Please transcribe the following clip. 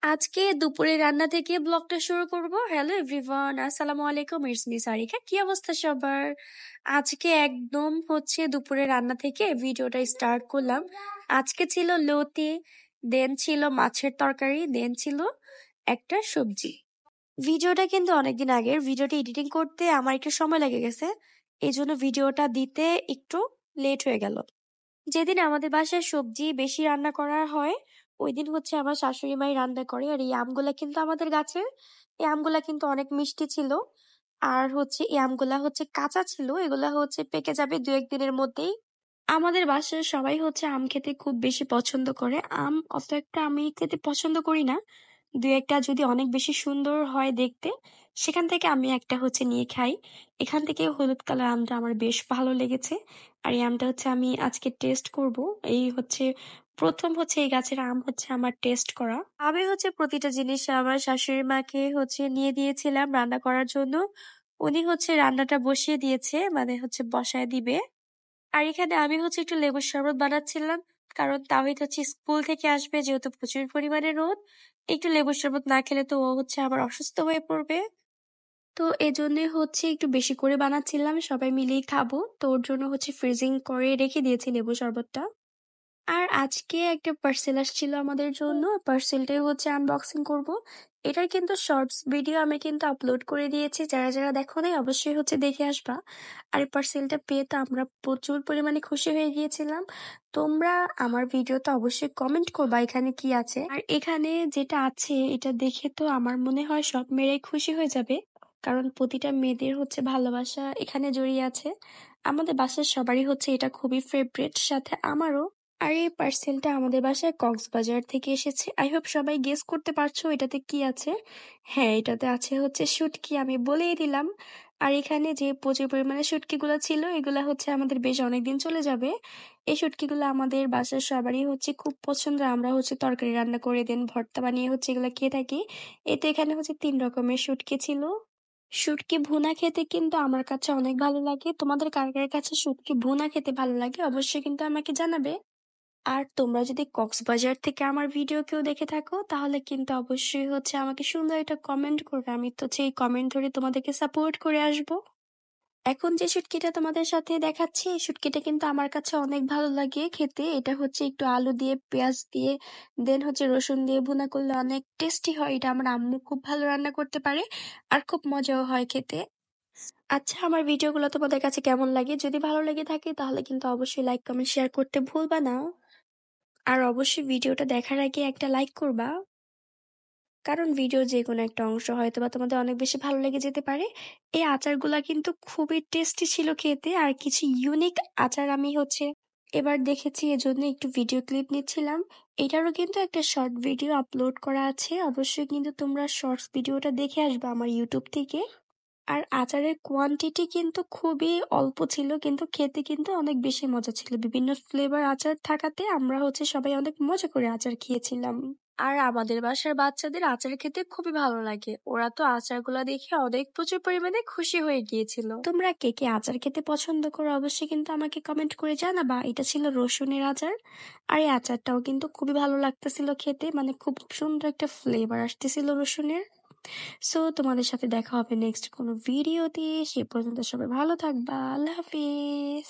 আজকে দুপুরে রান্না থেকে ব্লগটা শুরু করব। হ্যালো এভরিওয়ান, আসসালামু আলাইকুম, ইটস মি সারিকা। কি অবস্থা সবার? আজকে একদম দুপুরে রান্না থেকে ভিডিওটা স্টার্ট করলাম। আজকে ছিল লতি, দেন ছিল মাছের তরকারি, দেন ছিল একটা সবজি। ভিডিওটা কিন্তু অনেকদিন আগের, ভিডিওটা এডিটিং করতে আমার একটু সময় লেগে গেছে, এই জন্য ভিডিওটা দিতে একটু লেট হয়ে গেল। যেদিন আমাদের বাসায় সবজি বেশি রান্না করা হয়, ওই দিন আমার শাশুড়ি মাই রান্না করে। আর এই আমগুলা কিন্তু আমাদের গাছের, এই আমগুলা কিন্তু অনেক মিষ্টি ছিল। আর এই আমগুলা কাঁচা ছিল, এগুলা পেকে যাবে 2-1 দিনের মধ্যেই। আমাদের বাসায় সবাই আম খেতে খুব বেশি পছন্দ করে। আম অত একটা আমি খেতে পছন্দ করি না, 2-1টা যদি অনেক বেশি সুন্দর হয় দেখতে, সেখান থেকে আমি একটা নিয়ে খাই। এখান থেকে হলুদ কালার আমটা আমার বেশ ভালো লেগেছে। আর এই আমটা আমি আজকে টেস্ট করব। এই প্রথম এই গাছের আম আমার টেস্ট করা। আমি প্রতিটা জিনিস আমার শাশুড়ি মাকে নিয়ে দিয়েছিলাম রান্না করার জন্য। উনি রান্নাটা বসিয়ে দিয়েছে, মানে বসায় দিবে। আর এখানে আমি একটু লেবুর শরবত বানাচ্ছিলাম, কারণ তাওহিদ স্কুল থেকে আসবে, যেহেতু প্রচুর পরিমাণে রোদ। একটু লেবুর শরবত না খেলে তো ও আবার অসুস্থ হয়ে পড়বে। তো এজন্যই একটু বেশি করে বানাচ্ছিলাম, সবাই মিলেই খাবো। তো ওর জন্য ফ্রিজিং করে রেখে দিয়েছি লেবু শরবতটা। আর আজকে একটা পার্সেল আসছিল আমাদের জন্য, পার্সেলটাই আনবক্সিং করব। এটার কিন্তু শর্টস ভিডিও আমি কিন্তু আপলোড করে দিয়েছি, যারা যারা দেখো নাই অবশ্যই দেখে আসবা। আর এই পার্সেলটা পেয়ে তো আমরা প্রচুর পরিমাণে খুশি হয়ে গিয়েছিলাম। তোমরা আমার ভিডিওতে অবশ্যই কমেন্ট করবা এখানে কি আছে। আর এখানে যেটা আছে এটা দেখে তো আমার মনে হয় সব মেয়েরাই খুশি হয়ে যাবে, কারণ প্রতিটা মেয়েদের ভালোবাসা এখানে জড়িয়ে আছে। আমাদের বাসার সবারই এটা খুবই ফেভারিট, সাথে আমারও। আর এই পার্সেলটা আমাদের বাসায় কক্সবাজার থেকে এসেছে। আই হোপ সবাই গেস করতে পারছো এটাতে কি আছে। হ্যাঁ, এটাতে আছে শুটকি, আমি বলেই দিলাম। আর এখানে যে প্রচুর পরিমাণে শুটকিগুলো ছিল, এগুলা আমাদের বেশ অনেকদিন চলে যাবে। এই শুটকিগুলো আমাদের বাসার সবারই খুব পছন্দ। আমরা তরকারি রান্না করে দেন, ভর্তা বানিয়ে এগুলা খেয়ে থাকি। এতে এখানে 3 রকমের শুটকি ছিল। শুটকি ভুনা খেতে কিন্তু আমার কাছে অনেক ভালো লাগে। তোমাদের কার কার কাছে শুটকি ভুনা খেতে ভালো লাগে অবশ্যই কিন্তু আমাকে জানাবে। আর তোমরা যদি কক্সবাজার থেকে আমার ভিডিও কেউ দেখে থাকো, তাহলে কিন্তু অবশ্যই আমাকে সুন্দর একটা কমেন্ট করবে। আমি তো সেই কমেন্ট ধরে তোমাদেরকে সাপোর্ট করে আসবো। এখন যে শুটকিটা তোমাদের সাথে দেখাচ্ছি, এই শুটকিটা কিন্তু আমার কাছে অনেক ভালো লাগে খেতে। এটা একটু আলু দিয়ে, পেঁয়াজ দিয়ে, দেন রসুন দিয়ে ভুনা করলে অনেক টেস্টি হয়। এটা আমার আম্মু খুব ভালো রান্না করতে পারে, আর খুব মজাও হয় খেতে। আচ্ছা, আমার ভিডিওগুলো তোমাদের কাছে কেমন লাগে? যদি ভালো লেগে থাকে তাহলে কিন্তু অবশ্যই লাইক, কমেন্ট, শেয়ার করতে ভুলবা না। আর অবশ্যই ভিডিওটা দেখার আগে একটা লাইক করবা, কারণ ভিডিও যে কোনো একটা অংশ হয়তো বা তোমাদের অনেক বেশি ভালো লেগে যেতে পারে। এই আচারগুলা কিন্তু খুবই টেস্টি ছিল খেতে। আর কিছু ইউনিক আচার আমি এবার দেখেছি, এজন্য একটু ভিডিও ক্লিপ নিচ্ছিলাম। এটারও কিন্তু একটা শর্ট ভিডিও আপলোড করা আছে, অবশ্যই কিন্তু তোমরা শর্টস ভিডিওটা দেখে আসবে আমার ইউটিউব থেকে। আর আচারের কোয়ান্টিটি কিন্তু খুবই অল্প ছিল, কিন্তু খেতে কিন্তু অনেক বেশি মজা ছিল। বিভিন্ন ফ্লেভার আচার থাকাতে আমরা সবাই অনেক মজা করে আচার খেয়েছিলাম। আর আমাদের বাসার বাচ্চাদের আচার খেতে খুবই ভালো লাগে, ওরা তো আচারগুলা দেখে অনেক প্রচুর পরিমাণে খুশি হয়ে গিয়েছিল। তোমরা কে কে আচার খেতে পছন্দ করো অবশ্যই কিন্তু আমাকে কমেন্ট করে জানাবা। এটা ছিল রসুনের আচার, আর এই আচারটাও কিন্তু খুবই ভালো লাগতেছিল খেতে, মানে খুব সুন্দর একটা ফ্লেভার আসতেছিল রসুনের। সো তোমাদের সাথে দেখা হবে নেক্সট কোনো ভিডিওতে। সে পর্যন্ত সবাই ভালো থাকবা। আল্লাহ হাফিজ।